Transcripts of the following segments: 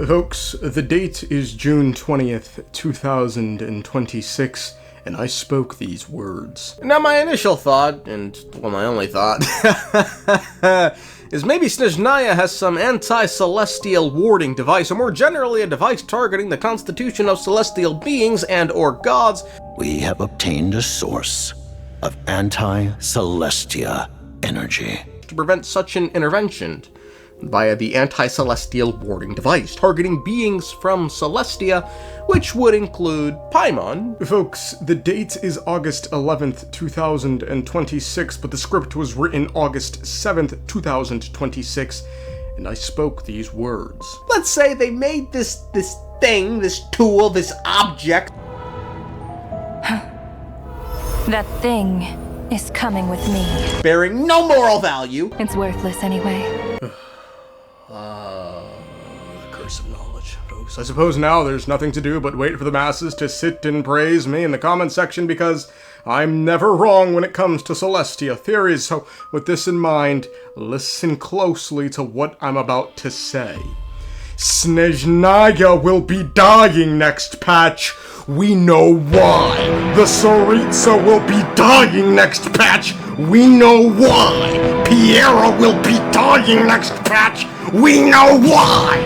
Folks, the date is June 20th, 2026, and I spoke these words. Now my initial thought, and well my only thought, is maybe Snezhnaya has some anti-celestial warding device, or more generally a device targeting the constitution of celestial beings and or gods. We have obtained a source of anti-celestia energy. To prevent such an intervention via the anti-celestial warding device, targeting beings from Celestia, which would include PAIMON. Folks, the date is August 11th, 2026, but the script was written August 7th, 2026, and I spoke these words. Let's say they made this thing, this tool, this object. That thing is coming with me. Bearing no moral value. It's worthless anyway. The curse of knowledge, folks. I suppose now there's nothing to do but wait for the masses to sit and praise me in the comment section, because I'm never wrong when it comes to Celestia theories. So with this in mind, listen closely to what I'm about to say. Snezhnaya will be dying next patch. We know why. The Tsarista will be dying next patch. We know why. Piero will be dying next patch. We know why.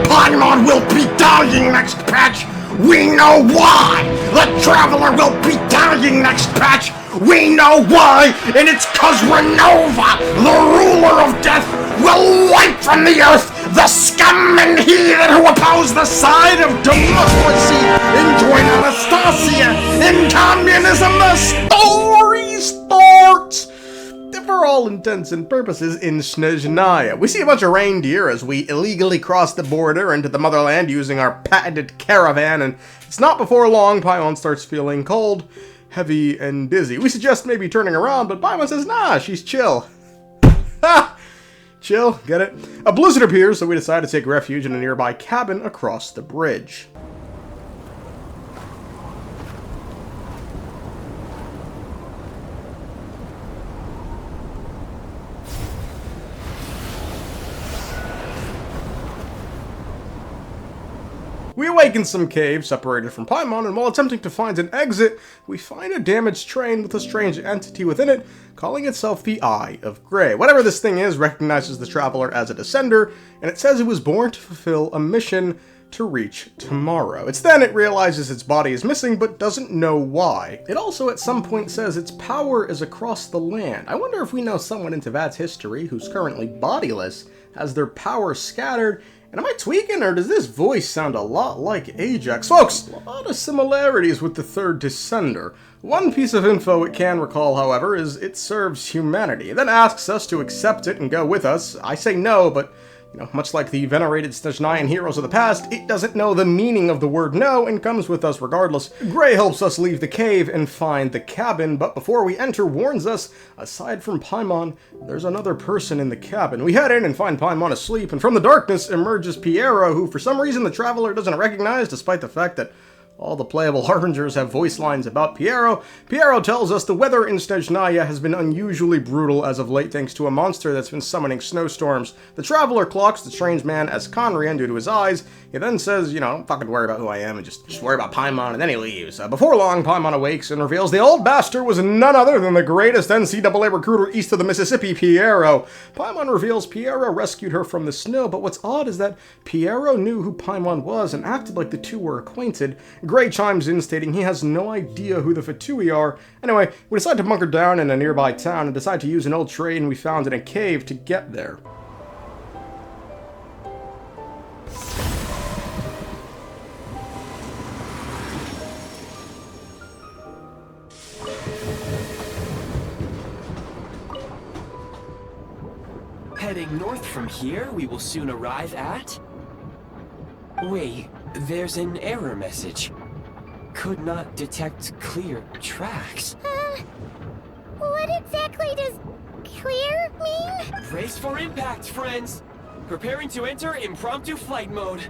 Paimon will be dying next patch. We know why. The Traveler will be dying next patch. We know why. And it's cause RONOVA, the ruler of death, will wipe from the earth the scum and heathen who oppose the side of democracy and join Anastasia in communism. The story starts, for all intents and purposes, in Snezhnaya. We see a bunch of reindeer as we illegally cross the border into the motherland using our patented caravan, and it's not before long Paimon starts feeling cold, heavy, and dizzy. We suggest maybe turning around, but Paimon says, nah, she's chill. Ha! Chill, get it? A blizzard appears, so we decide to take refuge in a nearby cabin across the bridge. We awaken some cave separated from Paimon, and while attempting to find an exit, we find a damaged train with a strange entity within it, calling itself the Eye of Grey. Whatever this thing is recognizes the Traveler as a descender, and it says it was born to fulfill a mission to reach tomorrow. It's then it realizes its body is missing, but doesn't know why. It also at some point says its power is across the land. I wonder if we know someone in Teyvat's history who's currently bodiless, has their power scattered. And am I tweaking, or does this voice sound a lot like Ajax? Folks, a lot of similarities with the third Descender. One piece of info it can recall, however, is it serves humanity. It then asks us to accept it and go with us. I say no, but much like the venerated Snezhnayan heroes of the past, it doesn't know the meaning of the word no and comes with us regardless. Grey helps us leave the cave and find the cabin, but before we enter warns us, aside from Paimon, there's another person in the cabin. We head in and find Paimon asleep, and from the darkness emerges Piero, who for some reason the Traveler doesn't recognize, despite the fact that all the playable Harbingers have voice lines about Piero. Piero tells us the weather in Snezhnaya has been unusually brutal as of late thanks to a monster that's been summoning snowstorms. The Traveler clocks the strange man as Conrian due to his eyes. He then says, don't fucking worry about who I am and just worry about Paimon, and then he leaves. Before long, Paimon awakes and reveals the old bastard was none other than the greatest NCAA recruiter east of the Mississippi, Piero. Paimon reveals Piero rescued her from the snow, but what's odd is that Piero knew who Paimon was and acted like the two were acquainted. Grey chimes in, stating he has no idea who the Fatui are. Anyway, we decide to bunker down in a nearby town and decide to use an old train we found in a cave to get there. Heading north from here, we will soon arrive at... Wait, there's an error message. Could not detect clear tracks. What exactly does clear mean? Brace for impact, friends! Preparing to enter impromptu flight mode.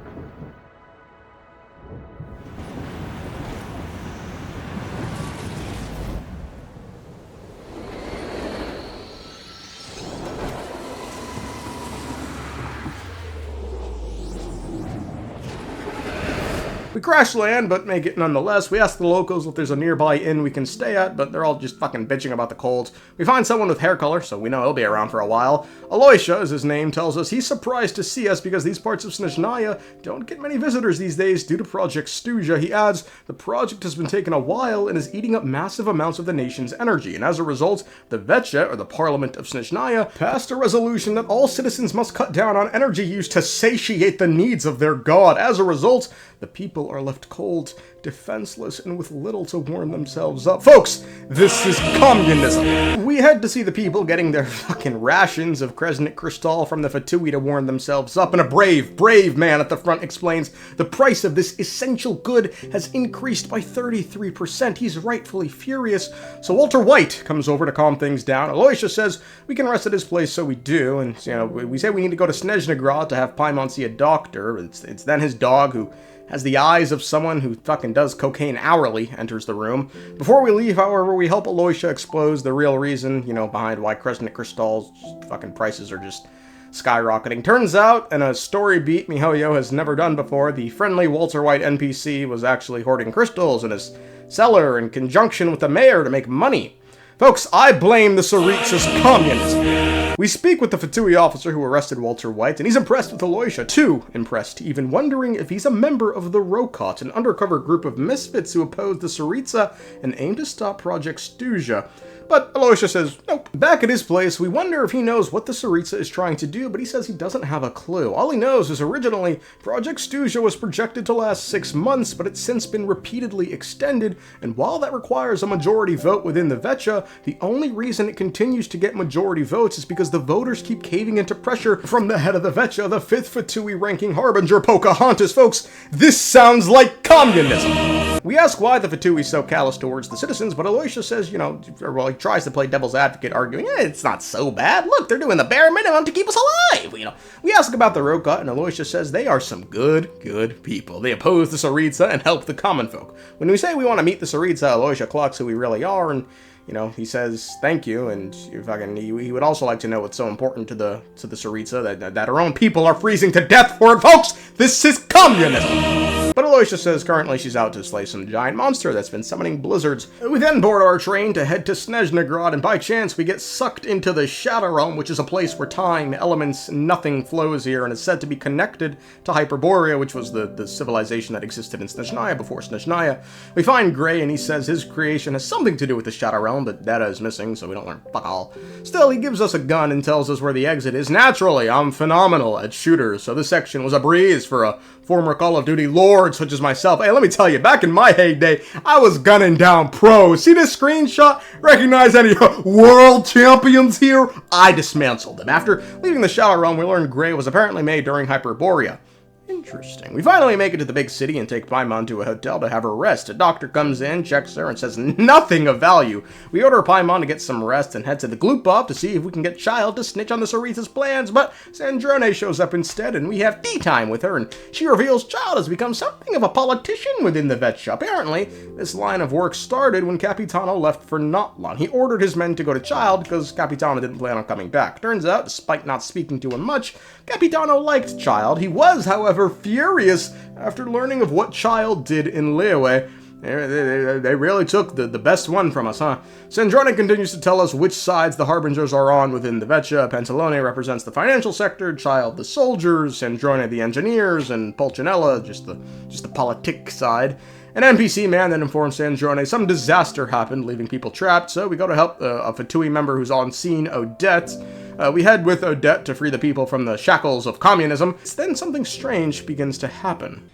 We crash land, but make it nonetheless. We ask the locals if there's a nearby inn we can stay at, but they're all just fucking bitching about the cold. We find someone with hair color, so we know he'll be around for a while. Aloysia, as his name tells us, he's surprised to see us because these parts of Snezhnaya don't get many visitors these days due to Project Stuja. He adds, the project has been taking a while and is eating up massive amounts of the nation's energy, and as a result, the Vetcha, or the Parliament of Snezhnaya, passed a resolution that all citizens must cut down on energy use to satiate the needs of their god. As a result, the people are left cold, defenseless, and with little to warm themselves up. Folks, this is communism. We head to see the people getting their fucking rations of Kresnik Crystal from the Fatui to warm themselves up, and a brave man at the front explains the price of this essential good has increased by 33%. He's rightfully furious, so Walter White comes over to calm things down. Aloysia says we can rest at his place, so we do, and we say we need to go to Snezhnaya to have Paimon see a doctor. It's then his dog, who has the eyes of someone who fucking does cocaine hourly, enters the room. Before we leave, however, we help Aloysia expose the real reason, behind why Kresnik Crystal's fucking prices are just skyrocketing. Turns out, in a story beat MiHoYo has never done before, the friendly Walter White NPC was actually hoarding crystals in his cellar in conjunction with the mayor to make money. Folks, I blame the Tsaristas' communism. We speak with the Fatui officer who arrested Walter White, and he's impressed with Aloysia, too impressed, even wondering if he's a member of the Rokot, an undercover group of misfits who oppose the Tsarista and aim to stop Project Stuja. But Aloysia says, nope. Back at his place, we wonder if he knows what the Tsarista is trying to do, but he says he doesn't have a clue. All he knows is originally, Project Stuja was projected to last 6 months, but it's since been repeatedly extended, and while that requires a majority vote within the Vetcha, the only reason it continues to get majority votes is because the voters keep caving into pressure from the head of the Vetcha, the 5th Fatui ranking harbinger, Pocahontas. Folks, this sounds like communism! We ask why the Fatui is so callous towards the citizens, but Aloysia says, he tries to play devil's advocate, arguing, it's not so bad. Look, they're doing the bare minimum to keep us alive. We ask about the Rokot, and Aloysia says they are some good people. They oppose the Tsarista and help the common folk. When we say we want to meet the Tsarista, Aloysia clocks who we really are, and he says thank you, and he would also like to know what's so important to the Tsarista that our own people are freezing to death for it. Folks, this is communism. But Aloysia says currently she's out to slay some giant monster that's been summoning blizzards. We then board our train to head to Snezhnaya, and by chance we get sucked into the Shadow Realm, which is a place where time, elements, nothing flows here, and is said to be connected to Hyperborea, which was the civilization that existed in Snezhnaya before Snezhnaya. We find Gray, and he says his creation has something to do with the Shadow Realm, but data is missing, so we don't learn fuck all. Still, he gives us a gun and tells us where the exit is. Naturally, I'm phenomenal at shooters, so this section was a breeze for a former Call of Duty lord such as myself. Hey, let me tell you, back in my heyday, I was gunning down pros. See this screenshot? Recognize any world champions here? I dismantled them. After leaving the Shadow Realm, we learned Gray was apparently made during Hyperborea. Interesting. We finally make it to the big city and take Paimon to a hotel to have her rest. A doctor comes in, checks her, and says nothing of value. We order Paimon to get some rest and head to the Gloop-Off to see if we can get Child to snitch on the Tsarista's plans, but Tsarista shows up instead, and we have tea time with her, and she reveals Child has become something of a politician within the Vetcha. Apparently, this line of work started when Capitano left for Notlan. He ordered his men to go to Child because Capitano didn't plan on coming back. Turns out, despite not speaking to him much, Capitano liked Child. He was, however, furious after learning of what Child did in Liyue. They really took the best one from us, huh? Snezhnaya continues to tell us which sides the Harbingers are on within the Vetcha. Pantalone represents the financial sector, Child the soldiers, Snezhnaya the engineers, and Pulcinella just the politic side. An NPC man then informs Snezhnaya some disaster happened, leaving people trapped, so we go to help a Fatui member who's on scene, Odette. We head with Odette to free the people from the shackles of communism. Then something strange begins to happen.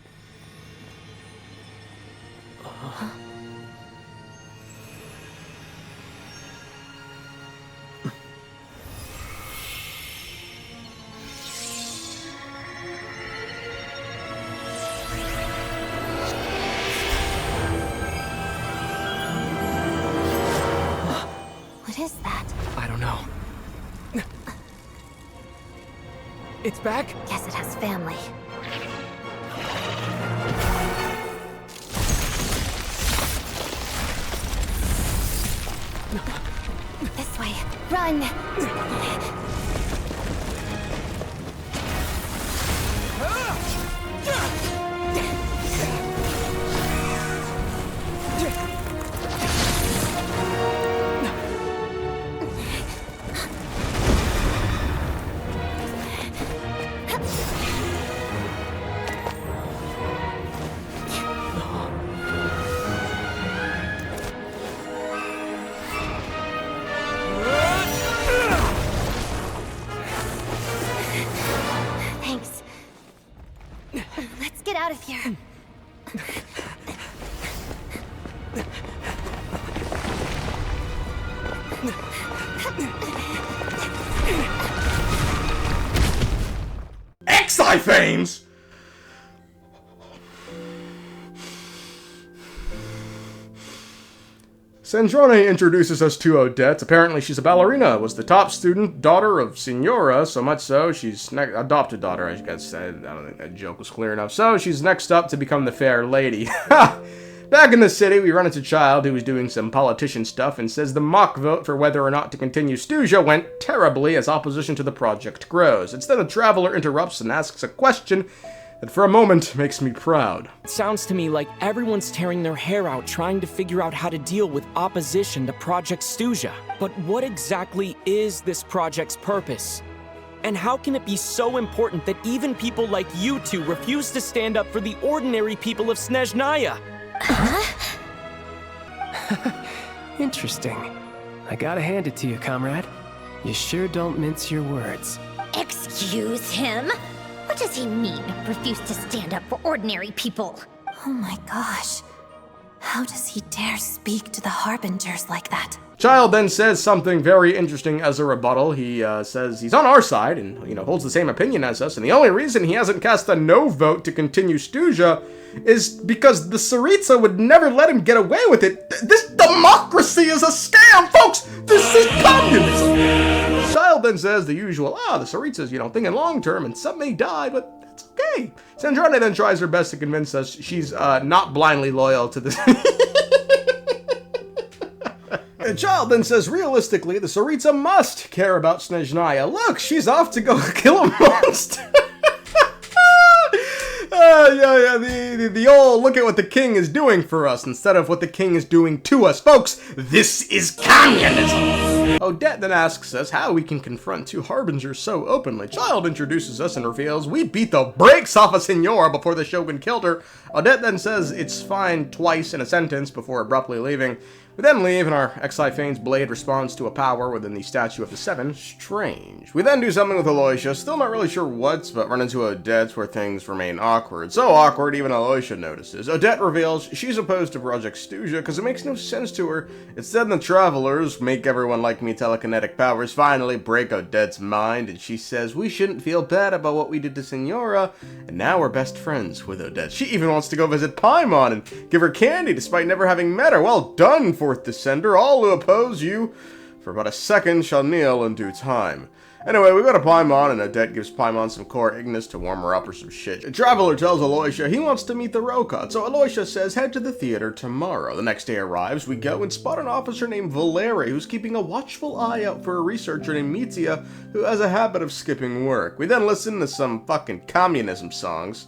What is that? I don't know. It's back? Guess it has family. This way. Run! get out of here. Exiphanes! Snezhnaya introduces us to Odette. Apparently she's a ballerina, was the top student, daughter of Signora, so much so she's adopted daughter, I guess. I don't think that joke was clear enough. So she's next up to become the fair lady. Back in the city, we run into Child, who was doing some politician stuff, and says the mock vote for whether or not to continue Snezhnaya went terribly as opposition to the project grows. Instead, the traveler interrupts and asks a question that for a moment makes me proud. It sounds to me like everyone's tearing their hair out trying to figure out how to deal with opposition to Project Snezhnaya. But what exactly is this project's purpose? And how can it be so important that even people like you two refuse to stand up for the ordinary people of Snezhnaya? Interesting. I gotta hand it to you, comrade. You sure don't mince your words. Excuse him? What does he mean, refuse to stand up for ordinary people? Oh my gosh. How does he dare speak to the Harbingers like that? Child then says something very interesting as a rebuttal. He says he's on our side and, holds the same opinion as us, and the only reason he hasn't cast a no vote to continue Snezhnaya is because the Tsarista would never let him get away with it. This democracy is a scam, folks! This is communism! Child then says the usual, the Tsarista's, thinking long term and some may die, but that's okay. Snezhnaya then tries her best to convince us she's not blindly loyal to this. And Child then says, realistically, the Tsarista must care about Snezhnaya. Look, she's off to go kill a monster. The old look at what the king is doing for us instead of what the king is doing to us. Folks, this is communism! Odette then asks us how we can confront two harbingers so openly. Child introduces us and reveals we beat the brakes off of Signora before the Shogun killed her. Odette then says it's fine twice in a sentence before abruptly leaving. We then leave, and our Exiphane's blade responds to a power within the Statue of the Seven. Strange. We then do something with Aloysia, still not really sure what, but run into Odette where things remain awkward. So awkward, even Aloysia notices. Odette reveals she's opposed to Project Snezhnaya because it makes no sense to her. Instead, the travelers, make everyone like me telekinetic powers, finally break Odette's mind, and she says we shouldn't feel bad about what we did to Signora, and now we're best friends with Odette. She even wants to go visit PAIMON and give her candy despite never having met her. Well done, Fourth Descender. All who oppose you for about a second shall kneel in due time. Anyway, we go to PAIMON, and Odette gives PAIMON some core Ignis to warm her up or some shit. A traveler tells Aloysia he wants to meet the Rokot, so Aloysia says head to the theater tomorrow. The next day arrives, we go and spot an officer named Valeri who's keeping a watchful eye out for a researcher named Mitya who has a habit of skipping work. We then listen to some fucking communism songs.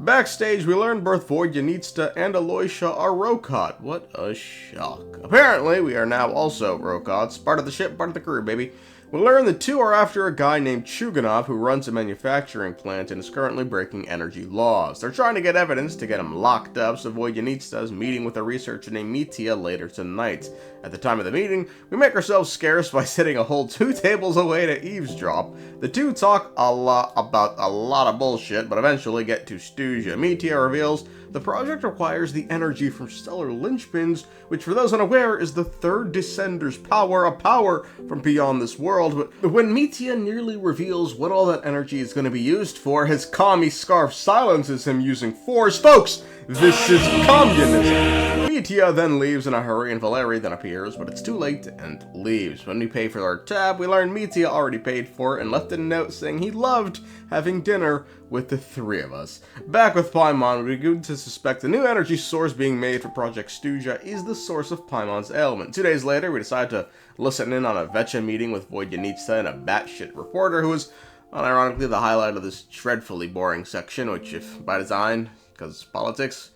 Backstage, we learn both Voyjanitsa and Aloysia are Rokot. What a shock. Apparently, we are now also Rokots. Part of the ship, part of the crew, baby. We learn the two are after a guy named Chuganov who runs a manufacturing plant and is currently breaking energy laws. They're trying to get evidence to get him locked up, so Voyjanitsa is meeting with a researcher named Mitya later tonight. At the time of the meeting, we make ourselves scarce by sitting a whole 2 tables away to eavesdrop. The two talk a lot about a lot of bullshit, but eventually get to Snezhnaya. Mitya reveals the project requires the energy from stellar linchpins, which for those unaware is the third Descender's power, a power from beyond this world. world, but when Mitya nearly reveals what all that energy is going to be used for, his commie scarf silences him using force. Folks, this is communism! Mitya then leaves in a hurry and Valeri then appears, but it's too late and leaves. When we pay for our tab, we learn Mitya already paid for it and left a note saying he loved having dinner with the three of us. Back with Paimon, we begin to suspect the new energy source being made for Project Stuja is the source of Paimon's ailment. 2 days later, we decide to listen in on a Vecha meeting with Voydenitsa and a batshit reporter who was, unironically, the highlight of this dreadfully boring section, which, if by design, because politics,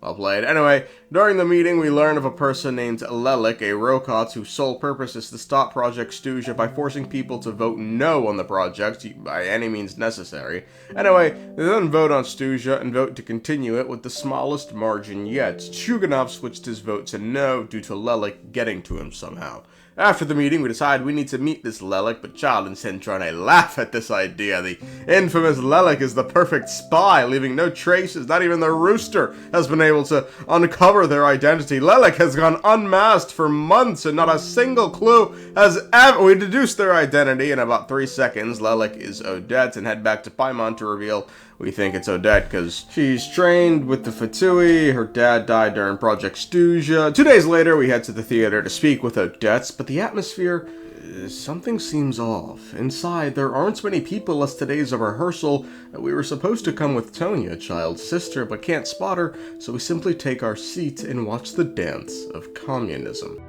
well played. Anyway, during the meeting, we learn of a person named Lelik, a Rokot, whose sole purpose is to stop Project Stuja by forcing people to vote no on the project by any means necessary. Anyway, they then vote on Stuja and vote to continue it with the smallest margin yet. Chuganov switched his vote to no due to Lelik getting to him somehow. After the meeting, we decide we need to meet this Lelik, but Child and Sintron laugh at this idea. The infamous Lelik is the perfect spy, leaving no traces. Not even the rooster has been able to uncover their identity. Lelik has gone unmasked for months, and not a single clue has ever... We deduce their identity in about 3 seconds. Lelik is Odette, and head back to Paimon to reveal we think it's Odette because she's trained with the Fatui. Her dad died during Project Stuja. 2 days later, we head to the theater to speak with Odette, but the atmosphere, something seems off. Inside, there aren't many people as today's a rehearsal. We were supposed to come with Tonya, Child's sister, but can't spot her, so we simply take our seat and watch the dance of communism.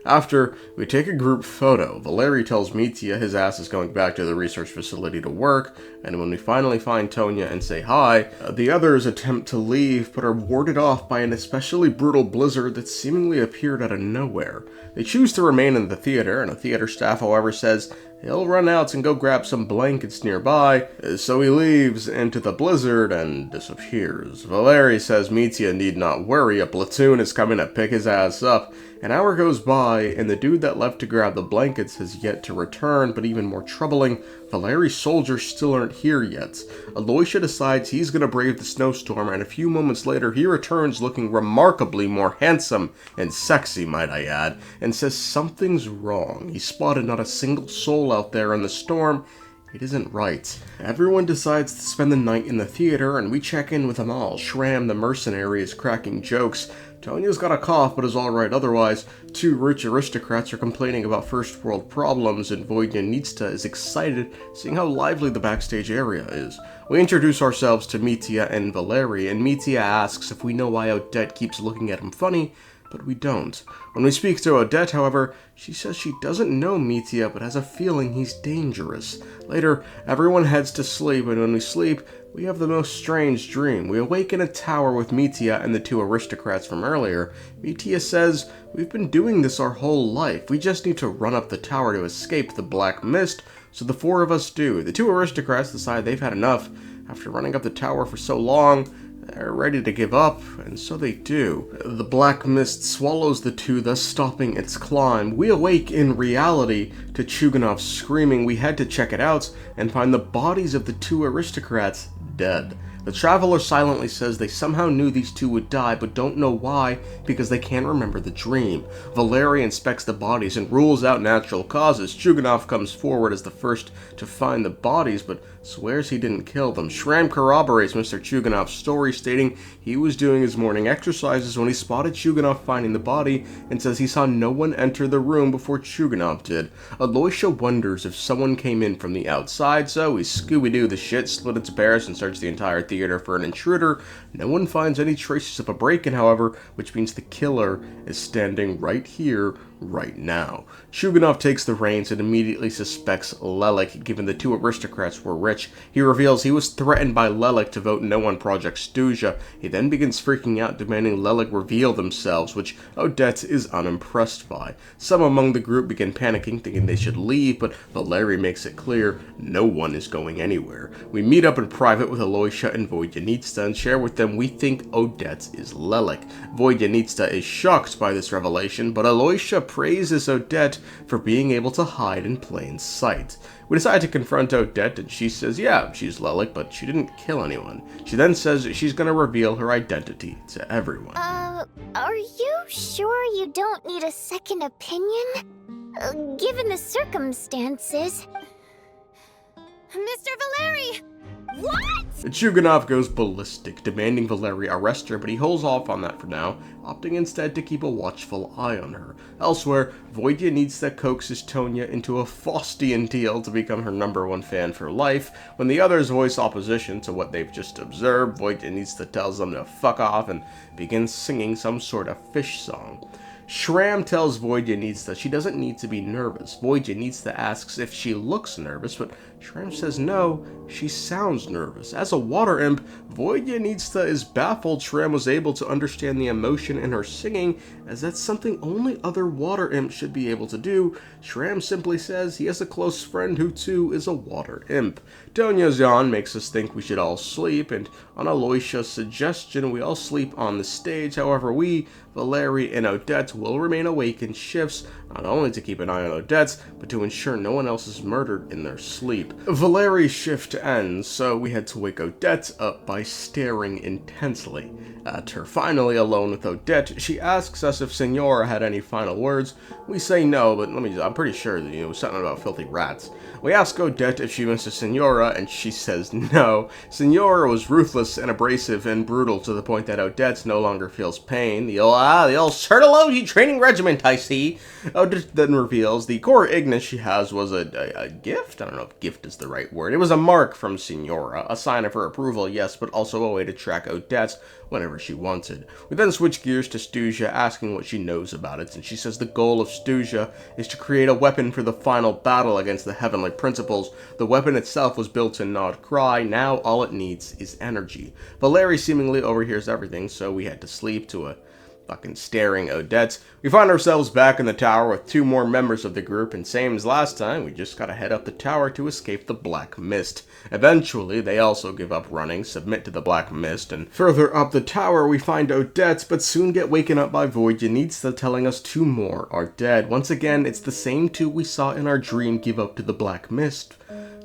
After we take a group photo, Valeri tells Mitya his ass is going back to the research facility to work, and when we finally find Tonya and say hi, the others attempt to leave but are warded off by an especially brutal blizzard that seemingly appeared out of nowhere. They choose to remain in the theater, and a theater staff, however, says he'll run out and go grab some blankets nearby, so he leaves into the blizzard and disappears. Valeri says Mitya need not worry, a platoon is coming to pick his ass up. An hour goes by, and the dude that left to grab the blankets has yet to return, but even more troubling, Valeri's soldiers still aren't here yet. Aloysia decides he's gonna brave the snowstorm, and a few moments later he returns looking remarkably more handsome and sexy, might I add, and says something's wrong. He spotted not a single soul out there in the storm. It isn't right. Everyone decides to spend the night in the theater, and we check in with Amal. Shram, the mercenary, is cracking jokes. Tonya's got a cough, but is alright otherwise. 2 rich aristocrats are complaining about first world problems, and Voydenitsa is excited, seeing how lively the backstage area is. We introduce ourselves to Mitya and Valeri, and Mitya asks if we know why Odette keeps looking at him funny, but we don't. When we speak to Odette, however, she says she doesn't know Mitya, but has a feeling he's dangerous. Later, everyone heads to sleep, and when we sleep, we have the most strange dream. We awake in a tower with Mitya and the 2 aristocrats from earlier. Mitya says, we've been doing this our whole life. We just need to run up the tower to escape the black mist, so the 4 of us do. The 2 aristocrats decide they've had enough. After running up the tower for so long, they're ready to give up, and so they do. The black mist swallows the 2, thus stopping its climb. We awake in reality to Chuganov screaming. We head to check it out and find the bodies of the 2 aristocrats dead. The traveler silently says they somehow knew these two would die, but don't know why, because they can't remember the dream. Valery inspects the bodies and rules out natural causes. Chuganov comes forward as the first to find the bodies, but swears he didn't kill them. Shram corroborates Mr. Chuganov's story, stating he was doing his morning exercises when he spotted Chuganov finding the body, and says he saw no one enter the room before Chuganov did. Aloysia wonders if someone came in from the outside, so we Scooby-Doo the shit, split its bears, and search the entire theater for an intruder. No one finds any traces of a break-in, however, which means the killer is standing right here, right now. Chuganov takes the reins and immediately suspects Lelik, given the two aristocrats were rich. He reveals he was threatened by Lelik to vote no on Project Stuzha. He then begins freaking out, demanding Lelik reveal themselves, which Odette is unimpressed by. Some among the group begin panicking, thinking they should leave, but Valery makes it clear no one is going anywhere. We meet up in private with Aloysia and Voydanitsa and share with them we think Odette is Lelik. Voydanitsa is shocked by this revelation, but Aloysia praises Odette for being able to hide in plain sight. We decide to confront Odette, and she says, yeah, she's Lelik, but she didn't kill anyone. She then says she's going to reveal her identity to everyone. Are you sure you don't need a second opinion? Given the circumstances... Mr. Valery! What? Chuganov goes ballistic, demanding Valery arrest her, but he holds off on that for now, opting instead to keep a watchful eye on her. Elsewhere, Voydanitsa coaxes Tonya into a Faustian deal to become her #1 fan for life. When the others voice opposition to what they've just observed, Voydanitsa tells them to fuck off and begins singing some sort of fish song. Shram tells Voydanitsa she doesn't need to be nervous. Voydanitsa asks if she looks nervous, but Shram says no, she sounds nervous. As a water imp, Voydanitsa is baffled Shram was able to understand the emotion in her singing, as that's something only other water imps should be able to do. Shram simply says he has a close friend who too is a water imp. Tonya's yawn makes us think we should all sleep, and on Aloysia's suggestion, we all sleep on the stage. However, we, Valery, and Odette will remain awake in shifts, not only to keep an eye on Odette, but to ensure no one else is murdered in their sleep. Valery's shift ends, so we had to wake Odette up by staring intensely at her. Finally, alone with Odette, she asks us if Senora had any final words. We say no, but I'm pretty sure that, it was something about filthy rats. We ask Odette if she misses Senora, and she says no. Senora was ruthless and abrasive and brutal to the point that Odette no longer feels pain. The old Sertology training regiment, I see. Odette then reveals the core Ignis she has was a gift? I don't know if gift is the right word. It was a mark from Senora, a sign of her approval, yes, but also a way to track Odette whenever she wanted. We then switch gears to Stuzha, asking what she knows about it, and she says the goal of Stuzha is to create a weapon for the final battle against the Heavenly Principles. The weapon itself was built in Nod Cry, now all it needs is energy. Valery seemingly overhears everything, so we had to sleep to a fucking staring Odette. We find ourselves back in the tower with two more members of the group, and same as last time, we just gotta head up the tower to escape the Black Mist. Eventually, they also give up running, submit to the Black Mist, and further up the tower we find Odette, but soon get waken up by Voydanitsa telling us two more are dead. Once again, it's the same two we saw in our dream give up to the Black Mist.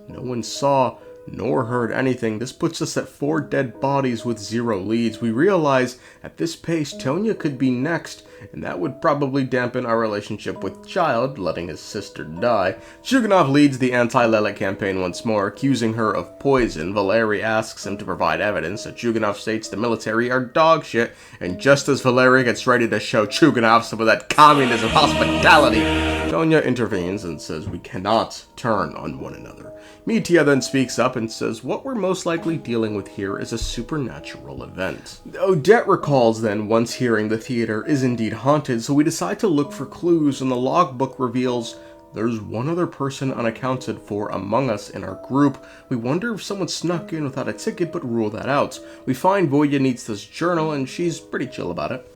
No one saw nor heard anything. This puts us at 4 dead bodies with 0 leads. We realize at this pace Tonya could be next, and that would probably dampen our relationship with Child, letting his sister die. Chuganov leads the anti-Lelik campaign once more, accusing her of poison. Valery asks him to provide evidence, so Chuganov states the military are dog shit, and just as Valery gets ready to show Chuganov some of that communism hospitality, Tonya intervenes and says we cannot turn on one another. Mitya then speaks up and says what we're most likely dealing with here is a supernatural event. Odette recalls then once hearing the theater is indeed haunted, so we decide to look for clues, and the logbook reveals there's one other person unaccounted for among us in our group. We wonder if someone snuck in without a ticket, but rule that out. We find Voydanitsa's journal, and she's pretty chill about it.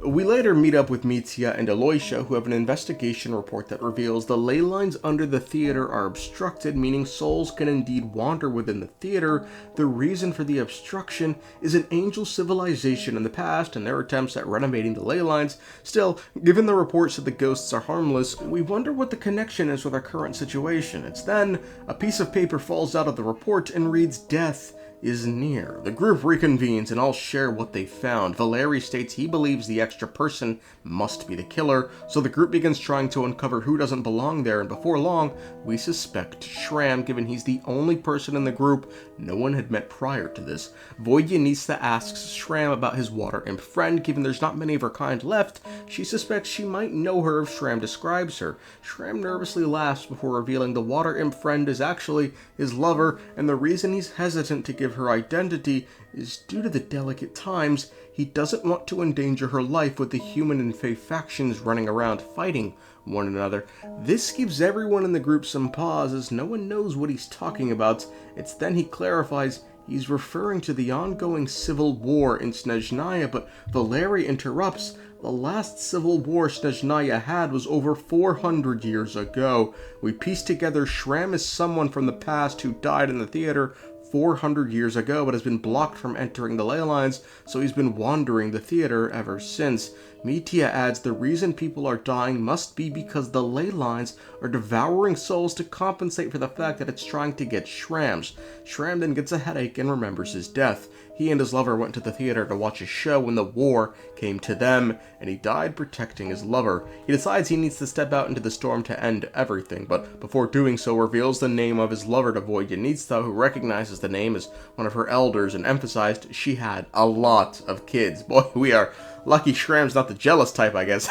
We later meet up with Mitya and Aloysia, who have an investigation report that reveals the ley lines under the theater are obstructed, meaning souls can indeed wander within the theater. The reason for the obstruction is an angel civilization in the past and their attempts at renovating the ley lines. Still, given the reports that the ghosts are harmless, we wonder what the connection is with our current situation. It's then a piece of paper falls out of the report and reads, "Death is near." The group reconvenes and all share what they found. Valeri states he believes the extra person must be the killer, so the group begins trying to uncover who doesn't belong there, and before long, we suspect Shram, given he's the only person in the group no one had met prior to this. Voyanista asks Shram about his water imp friend. Given there's not many of her kind left, she suspects she might know her if Shram describes her. Shram nervously laughs before revealing the water imp friend is actually his lover, and the reason he's hesitant to give her identity is due to the delicate times. He doesn't want to endanger her life with the human and fae factions running around fighting one another. This gives everyone in the group some pause, as no one knows what he's talking about. It's then he clarifies he's referring to the ongoing civil war in Snezhnaya, but Valeri interrupts. The last civil war Snezhnaya had was over 400 years ago. We piece together Shram is someone from the past who died in the theater 400 years ago, but has been blocked from entering the ley lines, so he's been wandering the theater ever since. Mitya adds the reason people are dying must be because the ley lines are devouring souls to compensate for the fact that it's trying to get Shram's. Shram then gets a headache and remembers his death. He and his lover went to the theater to watch a show when the war came to them, and he died protecting his lover. He decides he needs to step out into the storm to end everything, but before doing so reveals the name of his lover to Voyanista, who recognizes the name as one of her elders and emphasized she had a lot of kids. Boy, we are lucky Shram's not the jealous type, I guess.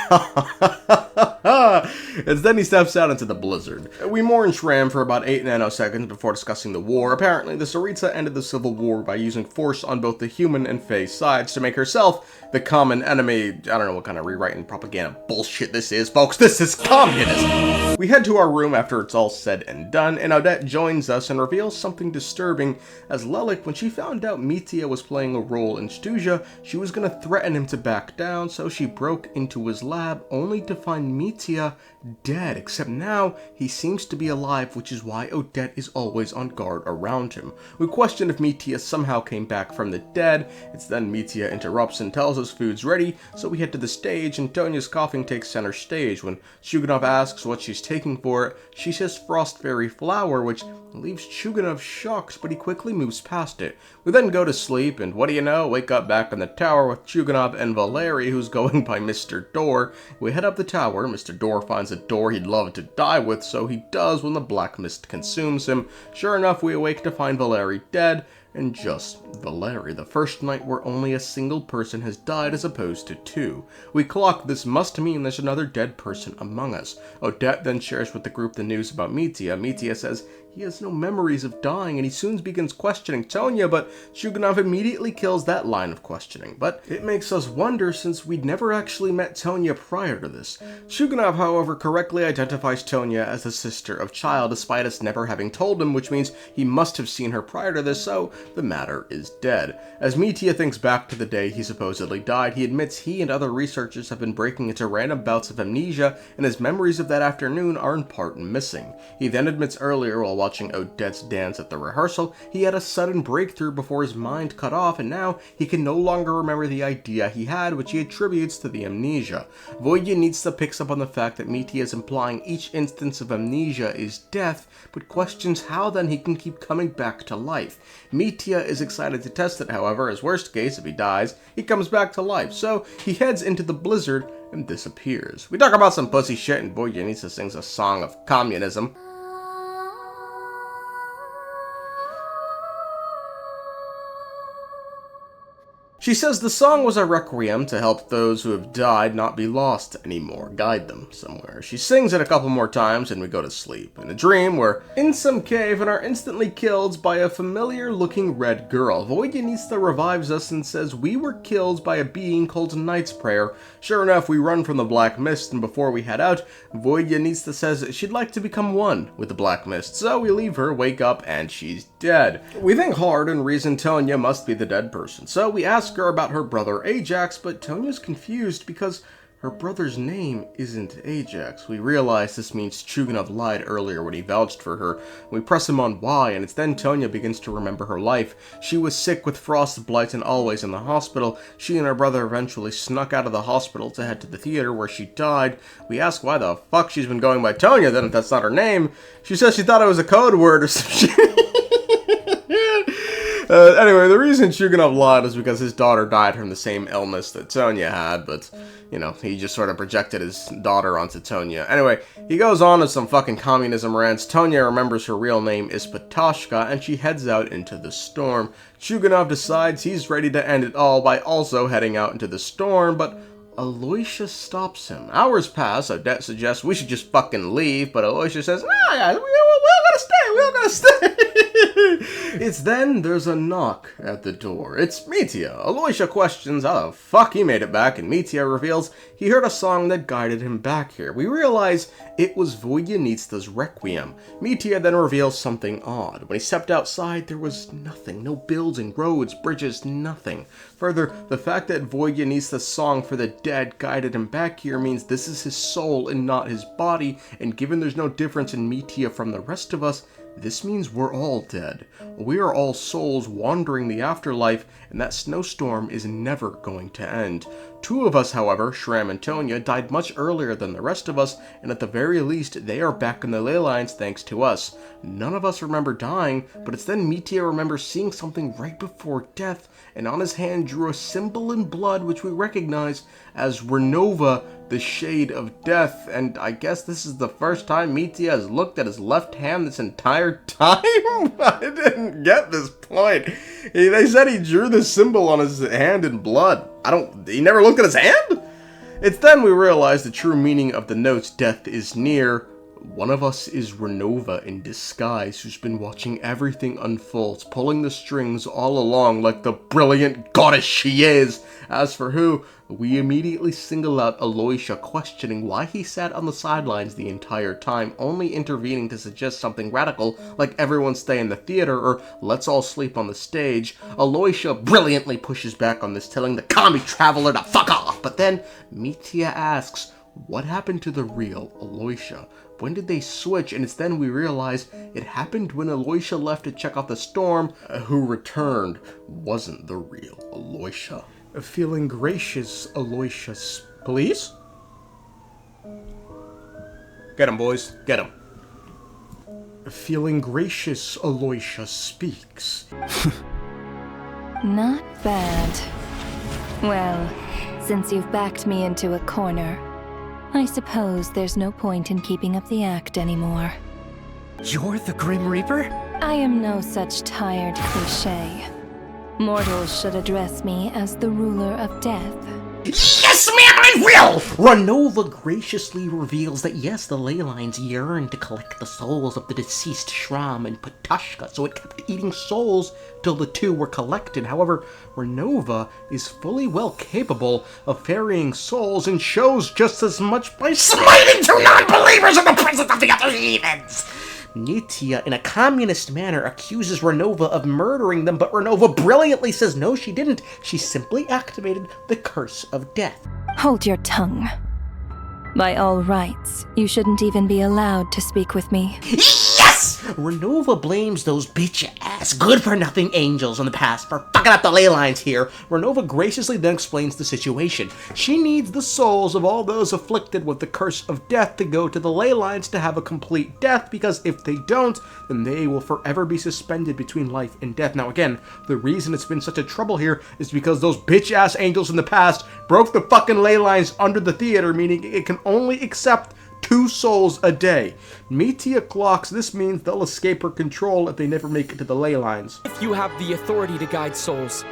And then he steps out into the blizzard. We mourn Shram for about 8 nanoseconds before discussing the war. Apparently, the Tsarista ended the civil war by using force on both the human and fae sides to make herself the common enemy. I don't know what kind of rewriting propaganda bullshit this is, folks. This is communism! We head to our room after it's all said and done, and Odette joins us and reveals something disturbing. As Lelik, when she found out Mitya was playing a role in Stuzha, she was going to threaten him to back down, so she broke into his lab only to find Mitya dead, except now he seems to be alive, which is why Odette is always on guard around him. We question if Mitya somehow came back from the dead. It's then Mitya interrupts and tells us food's ready, so we head to the stage, and Tonya's coughing takes center stage. When Chuganov asks what she's taking for it, she says frostberry flower, which leaves Chuganov shocked, but he quickly moves past it. We then go to sleep, and what do you know, wake up back in the tower with Chuganov and Valeri, who's going by Mr. Door. We head up the tower. Mr. Door finds a door he'd love to die with, so he does when the black mist consumes him. Sure enough, we awake to find Valeri dead, and just Valeri, the first night where only a single person has died as opposed to 2. We clock this must mean there's another dead person among us. Odette then shares with the group the news about Mitya. Mitya says he has no memories of dying, and he soon begins questioning Tonya, but Chuganov immediately kills that line of questioning. But it makes us wonder, since we'd never actually met Tonya prior to this. Chuganov, however, correctly identifies Tonya as the sister of Child, despite us never having told him, which means he must have seen her prior to this, so the matter is dead. As Mitya thinks back to the day he supposedly died, he admits he and other researchers have been breaking into random bouts of amnesia, and his memories of that afternoon are in part missing. He then admits earlier, while watching Odette's dance at the rehearsal, he had a sudden breakthrough before his mind cut off, and now he can no longer remember the idea he had, which he attributes to the amnesia. Voyanista picks up on the fact that Mitya is implying each instance of amnesia is death, but questions how then he can keep coming back to life. Mitya is excited to test it, however, as worst case, if he dies, he comes back to life, so he heads into the blizzard and disappears. We talk about some pussy shit, and Voyanista sings a song of communism. She says the song was a requiem to help those who have died not be lost anymore, guide them somewhere. She sings it a couple more times and we go to sleep. In a dream, we're in some cave and are instantly killed by a familiar-looking red girl. Voyanista revives us and says we were killed by a being called Knight's Prayer. Sure enough, we run from the black mist, and before we head out, Voyanista says she'd like to become one with the black mist, so we leave her, wake up, and she's dead. We think hard and reason Tonya must be the dead person, so we ask her about her brother Ajax, but Tonya's confused because her brother's name isn't Ajax. We realize this means Chuganov lied earlier when he vouched for her. We press him on why, and it's then Tonya begins to remember her life. She was sick with frostbite and always in the hospital. She and her brother eventually snuck out of the hospital to head to the theater where she died. We ask why the fuck she's been going by Tonya then if that's not her name. She says she thought it was a code word or some shit. Anyway, the reason Chuganov lied is because his daughter died from the same illness that Tonya had, but, you know, he just sort of projected his daughter onto Tonya. Anyway, he goes on to some fucking communism rants. Tonya remembers her real name is Patashka, and she heads out into the storm. Chuganov decides he's ready to end it all by also heading out into the storm, but Aloysia stops him. Hours pass, Odette suggests we should just fucking leave, but Aloysia says, nah, guys, we all gotta stay. It's then there's a knock at the door. It's Mitya. Aloysia questions how the fuck he made it back, and Mitya reveals he heard a song that guided him back here. We realize it was Voyanitsa's Requiem. Mitya then reveals something odd. When he stepped outside, there was nothing. No building, roads, bridges, nothing. Further, the fact that Voyanitsa's song for the dead guided him back here means this is his soul and not his body, and given there's no difference in Mitya from the rest of us, this means we're all dead. We are all souls wandering the afterlife, and that snowstorm is never going to end. Two of us, however, Shram and Tonya, died much earlier than the rest of us, and at the very least, they are back in the ley lines thanks to us. None of us remember dying, but it's then Mitya remembers seeing something right before death, and on his hand drew a symbol in blood which we recognize as RONOVA, the shade of death, and I guess this is the first time Mitya has looked at his left hand this entire time? I didn't get this point. They said he drew this symbol on his hand in blood. He never looked at his hand? It's then we realize the true meaning of the notes, death is near. One of us is RONOVA in disguise, who's been watching everything unfold, pulling the strings all along like the brilliant goddess she is. As for who, we immediately single out Aloysia, questioning why he sat on the sidelines the entire time, only intervening to suggest something radical, like everyone stay in the theater or let's all sleep on the stage. Aloysia brilliantly pushes back on this, telling the commie traveler to fuck off, but then Mitya asks, what happened to the real Aloysia? When did they switch? And it's then we realize it happened when Aloysia left to check out the storm. Who returned wasn't the real Aloysia. Feeling gracious, Aloysia, please? Get him, boys. Get him. Feeling gracious, Aloysia speaks. Not bad. Well, since you've backed me into a corner, I suppose there's no point in keeping up the act anymore. You're the Grim Reaper? I am no such tired cliché. Mortals should address me as the ruler of death. Yes, ma'am, I will! RONOVA graciously reveals that yes, the ley lines yearned to collect the souls of the deceased Shram and Patashka, so it kept eating souls till the two were collected. However, RONOVA is fully well capable of ferrying souls and shows just as much by smiting to non-believers in the presence of the other heathens! Mitya, in a communist manner, accuses RONOVA of murdering them, but RONOVA brilliantly says no, she didn't. She simply activated the curse of death. Hold your tongue. By all rights, you shouldn't even be allowed to speak with me. Yes! RONOVA blames those bitch-ass, good-for-nothing angels in the past for fucking up the ley lines here. RONOVA graciously then explains the situation. She needs the souls of all those afflicted with the curse of death to go to the ley lines to have a complete death, because if they don't, then they will forever be suspended between life and death. Now again, the reason it's been such a trouble here is because those bitch-ass angels in the past broke the fucking ley lines under the theater, meaning it can only accept 2 souls a day. Mitya clocks this means they'll escape her control if they never make it to the ley lines. If you have the authority to guide souls,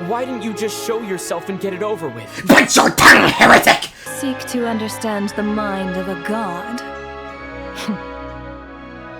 why didn't you just show yourself and get it over with? Bite your tongue, heretic! Seek to understand the mind of a god?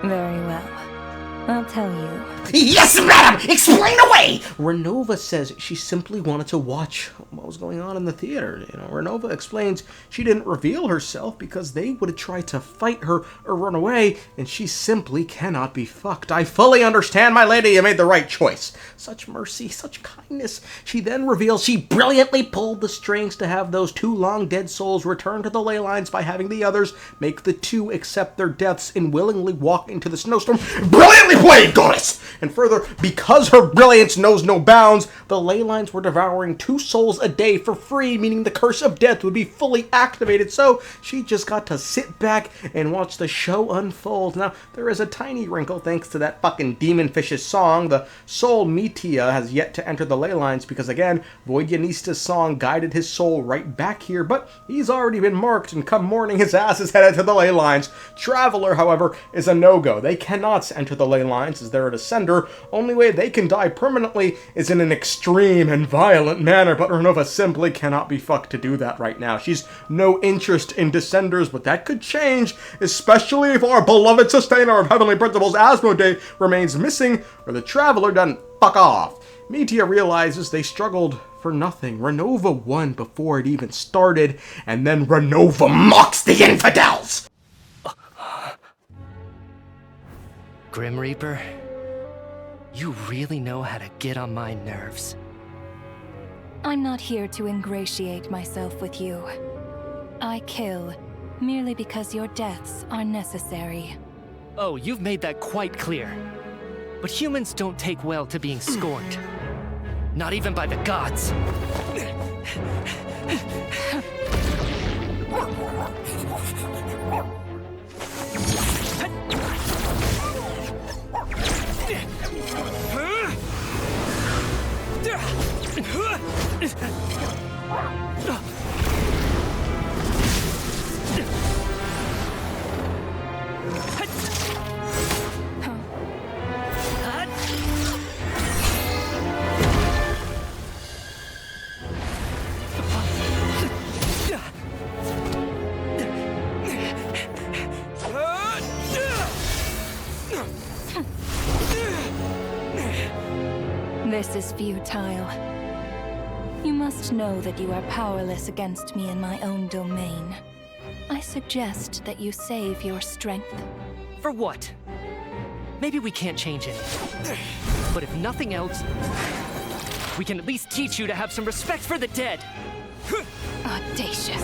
Very well. I'll tell you. Yes, madam! Explain away! RONOVA says she simply wanted to watch what was going on in the theater. RONOVA explains she didn't reveal herself because they would have tried to fight her or run away, and she simply cannot be fucked. I fully understand, my lady, you made the right choice. Such mercy, such kindness. She then reveals she brilliantly pulled the strings to have those 2 long dead souls return to the ley lines by having the others make the 2 accept their deaths and willingly walk into the snowstorm. Brilliantly played, goddess! And further, because her brilliance knows no bounds, the ley lines were devouring 2 souls a day for free, meaning the curse of death would be fully activated, so she just got to sit back and watch the show unfold. Now, there is a tiny wrinkle thanks to that fucking Demonfish's song. The soul Metia has yet to enter the ley lines because, again, Voidyanista's song guided his soul right back here, but he's already been marked, and come morning his ass is headed to the ley lines. Traveler, however, is a no-go. They cannot enter the ley lines as they're a descender. Only way they can die permanently is in an extreme and violent manner, but RONOVA simply cannot be fucked to do that right now. She's no interest in descenders, but that could change, especially if our beloved sustainer of heavenly principles, Asmoday, remains missing, or the Traveler doesn't fuck off. Metia realizes they struggled for nothing. RONOVA won before it even started, and then RONOVA mocks the infidels! Grim Reaper, you really know how to get on my nerves. I'm not here to ingratiate myself with you. I kill merely because your deaths are necessary. Oh, you've made that quite clear. But humans don't take well to being scorned. Not even by the gods. This is futile. You must know that you are powerless against me in my own domain. I suggest that you save your strength. For what? Maybe we can't change it. But if nothing else, we can at least teach you to have some respect for the dead. Audacious.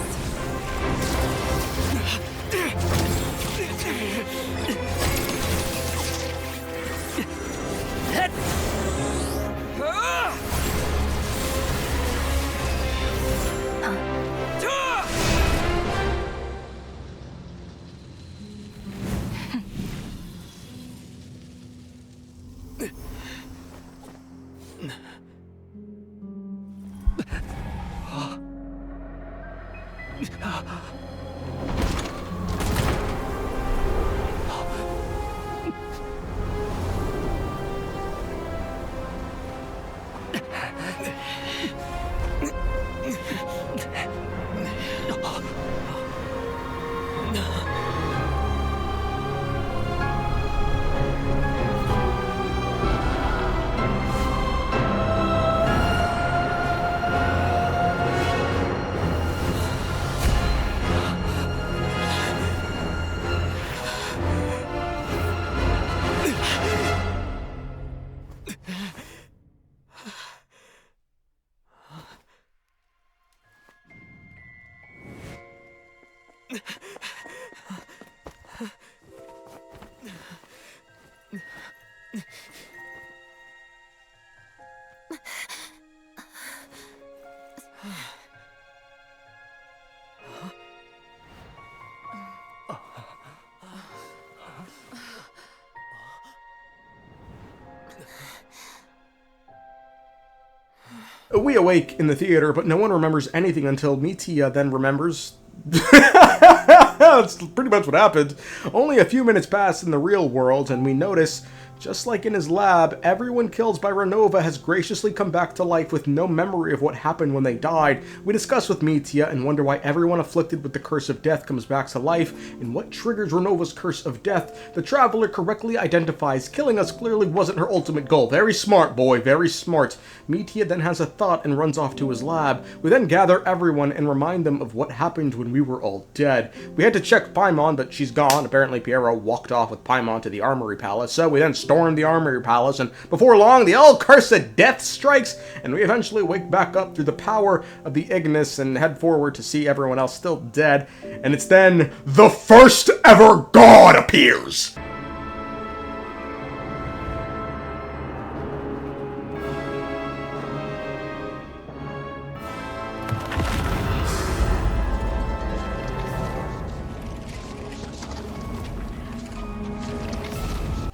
We awake in the theater, but no one remembers anything until Metia then remembers. That's pretty much what happened. Only a few minutes pass in the real world, and we notice Just like in his lab, everyone killed by RONOVA has graciously come back to life with no memory of what happened when they died. We discuss with Mitya and wonder why everyone afflicted with the curse of death comes back to life, and what triggers RONOVA's curse of death. The Traveler correctly identifies killing us clearly wasn't her ultimate goal. Very smart, boy, very smart. Mitya then has a thought and runs off to his lab. We then gather everyone and remind them of what happened when we were all dead. We had to check PAIMON, but she's gone. Apparently Piero walked off with PAIMON to the Armory Palace, so we then storm the Armory Palace, and before long, the old curse of death strikes, and we eventually wake back up through the power of the Ignis and head forward to see everyone else still dead, and it's then the first ever god appears!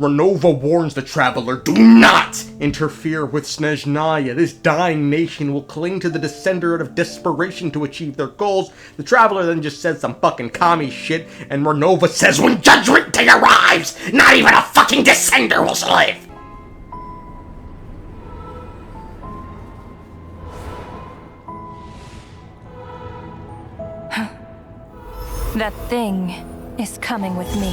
RONOVA warns the Traveler, do not interfere with Snezhnaya. This dying nation will cling to the Descender out of desperation to achieve their goals. The Traveler then just says some fucking commie shit, and RONOVA says, when Judgment Day arrives, not even a fucking Descender will live! That thing is coming with me.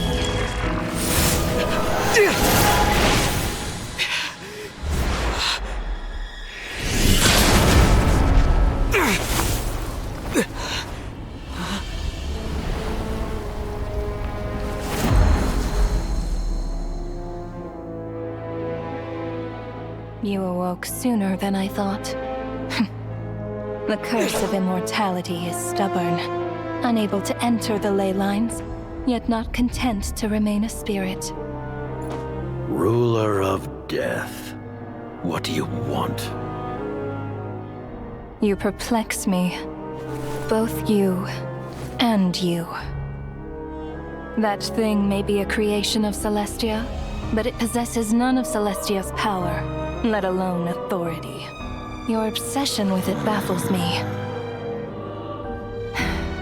You awoke sooner than I thought. The curse of immortality is stubborn, unable to enter the ley lines, yet not content to remain a spirit. Ruler of death, what do you want? You perplex me. Both you and you. That thing may be a creation of Celestia, but it possesses none of Celestia's power, let alone authority. Your obsession with it baffles me.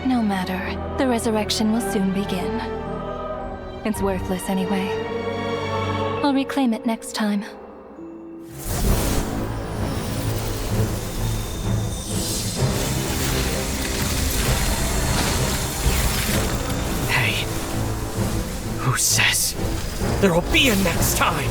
No matter, the resurrection will soon begin. It's worthless anyway. I'll reclaim it next time. Hey, who says there'll be a next time?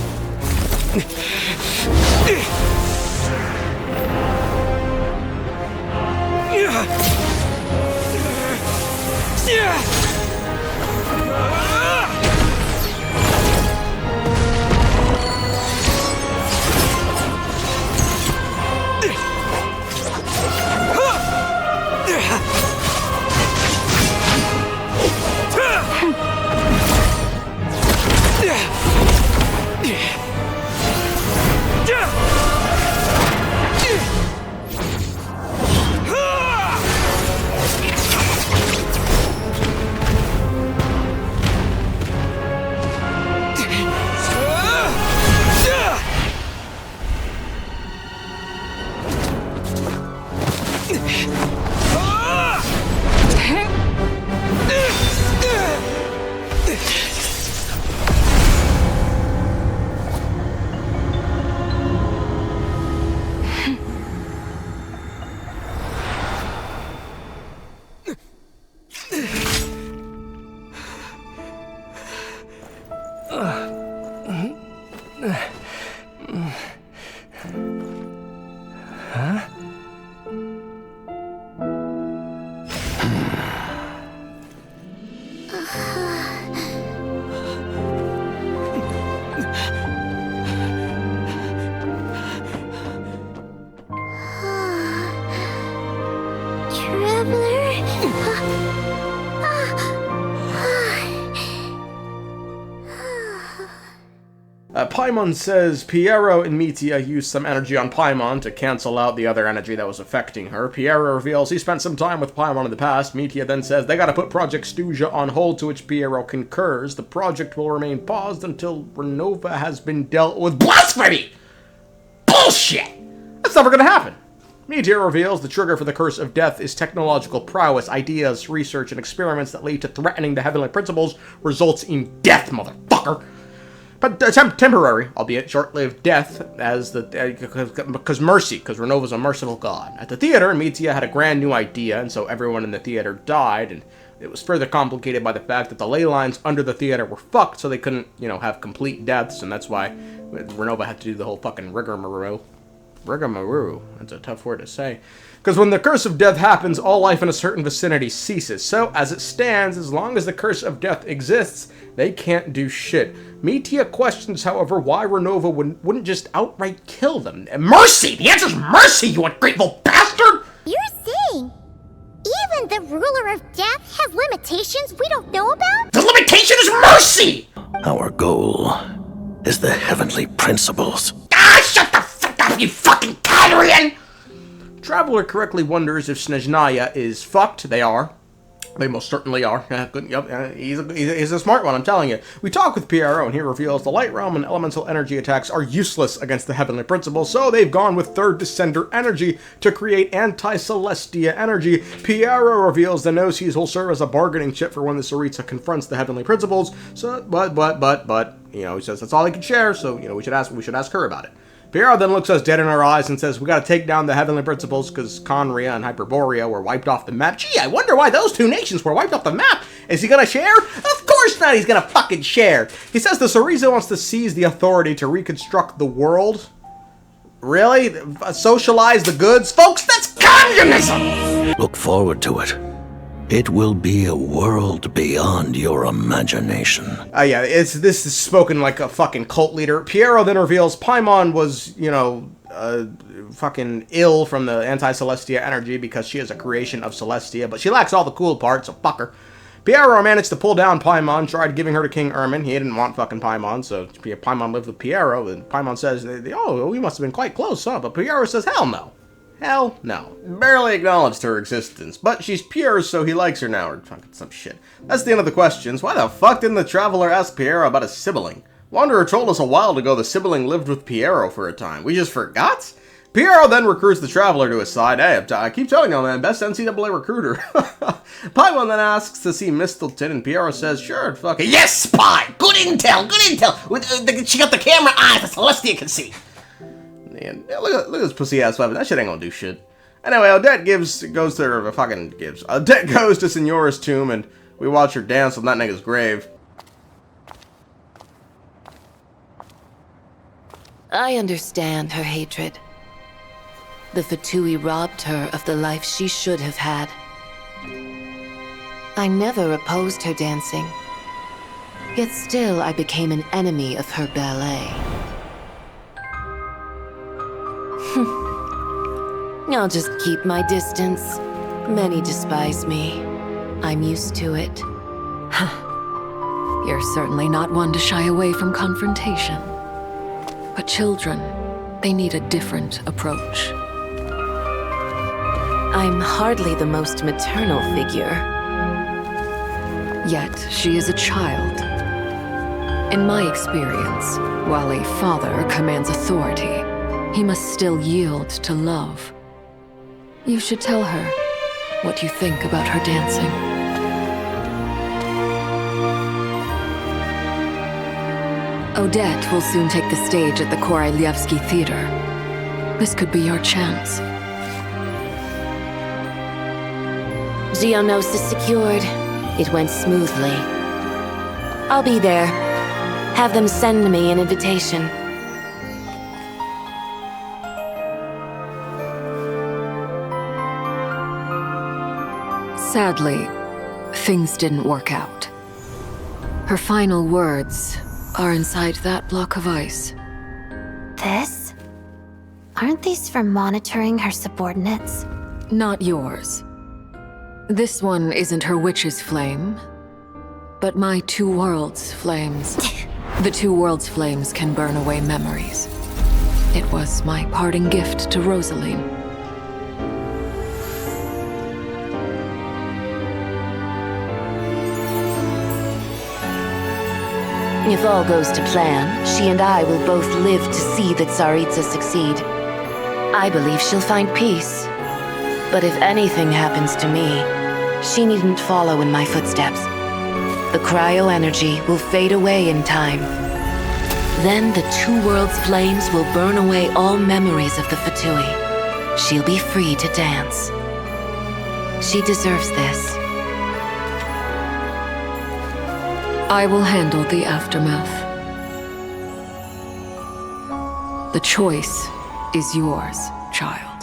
Paimon says Piero and Mitya used some energy on Paimon to cancel out the other energy that was affecting her. Piero reveals he spent some time with Paimon in the past. Mitya then says they gotta put Project Stuzia on hold, to which Piero concurs. The project will remain paused until RONOVA has been dealt with. Blasphemy! Bullshit! That's never gonna happen. Mitya reveals the trigger for the Curse of Death is technological prowess, ideas, research, and experiments that lead to threatening the heavenly principles results in death, motherfucker! but temporary, albeit short-lived death, as because mercy, because RONOVA's a merciful god. At the theater, Mitya had a grand new idea, and so everyone in the theater died, and it was further complicated by the fact that the ley lines under the theater were fucked, so they couldn't, have complete deaths, and that's why RONOVA had to do the whole fucking rigmarole. Rigmarole, that's a tough word to say. Because when the curse of death happens, all life in a certain vicinity ceases. So, as it stands, as long as the curse of death exists, they can't do shit. Mitya questions, however, why RONOVA wouldn't just outright kill them. Mercy! The answer's mercy, you ungrateful bastard! You're saying even the ruler of death has limitations we don't know about? The limitation is mercy! Our goal is the heavenly principles. Ah, shut the fuck up, you fucking Cadrian! Traveler correctly wonders if Snezhnaya is fucked. They are. They most certainly are. He's a smart one, I'm telling you. We talk with Piero, and he reveals the light realm and elemental energy attacks are useless against the heavenly principles, so they've gone with third descender energy to create anti-celestia energy. Piero reveals the Gnosis will serve as a bargaining chip for when the Tsarista confronts the heavenly principles. So, but, he says that's all he can share, so, we should ask her about it. Piero then looks us dead in our eyes and says, we gotta take down the heavenly principles because Conria and Hyperborea were wiped off the map. Gee, I wonder why those two nations were wiped off the map. Is he gonna share? Of course not, he's gonna fucking share. He says the Tsarista wants to seize the authority to reconstruct the world. Really? Socialize the goods? Folks, that's communism! Look forward to it. It will be a world beyond your imagination. Yeah, this is spoken like a fucking cult leader. Piero then reveals Paimon was, fucking ill from the anti-Celestia energy because she is a creation of Celestia, but she lacks all the cool parts, so fuck her. Piero managed to pull down Paimon, tried giving her to King Ermin. He didn't want fucking Paimon, so Paimon lived with Piero, and Paimon says, we must have been quite close, huh? But Piero says, hell no. Hell no. Barely acknowledged her existence, but she's pure, so he likes her now, or fucking some shit. That's the end of the questions. Why the fuck didn't the Traveler ask Piero about his sibling? Wanderer told us a while ago the sibling lived with Piero for a time. We just forgot? Piero then recruits the Traveler to his side. Hey, I keep telling you, man, best NCAA recruiter. Paimon then asks to see Mistelton, and Piero says, sure, fuck it. Yes, spy! Good intel, good intel! She got the camera eyes that Celestia can see. And look at this pussy ass weapon. That shit ain't gonna do shit. Anyway, Odette goes to Signora's tomb, and we watch her dance on that nigga's grave. I understand her hatred. The Fatui robbed her of the life she should have had. I never opposed her dancing. Yet still I became an enemy of her ballet. I'll just keep my distance. Many despise me. I'm used to it. You're certainly not one to shy away from confrontation. But children, they need a different approach. I'm hardly the most maternal figure. Yet, she is a child. In my experience, while a father commands authority, he must still yield to love. You should tell her what you think about her dancing. Odette will soon take the stage at the Koralyevsky Theater. This could be your chance. Geonosis secured. It went smoothly. I'll be there. Have them send me an invitation. Sadly, things didn't work out. Her final words are inside that block of ice. This? Aren't these for monitoring her subordinates? Not yours. This one isn't her witch's flame, but my two worlds' flames. The two worlds' flames can burn away memories. It was my parting gift to Rosaline. If all goes to plan, she and I will both live to see the Tsarista succeed. I believe she'll find peace. But if anything happens to me, she needn't follow in my footsteps. The cryo energy will fade away in time. Then the two worlds' flames will burn away all memories of the Fatui. She'll be free to dance. She deserves this. I will handle the aftermath. The choice is yours, child.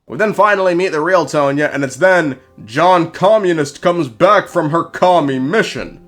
We then finally meet the real Tonya, and it's then John Communist comes back from her commie mission.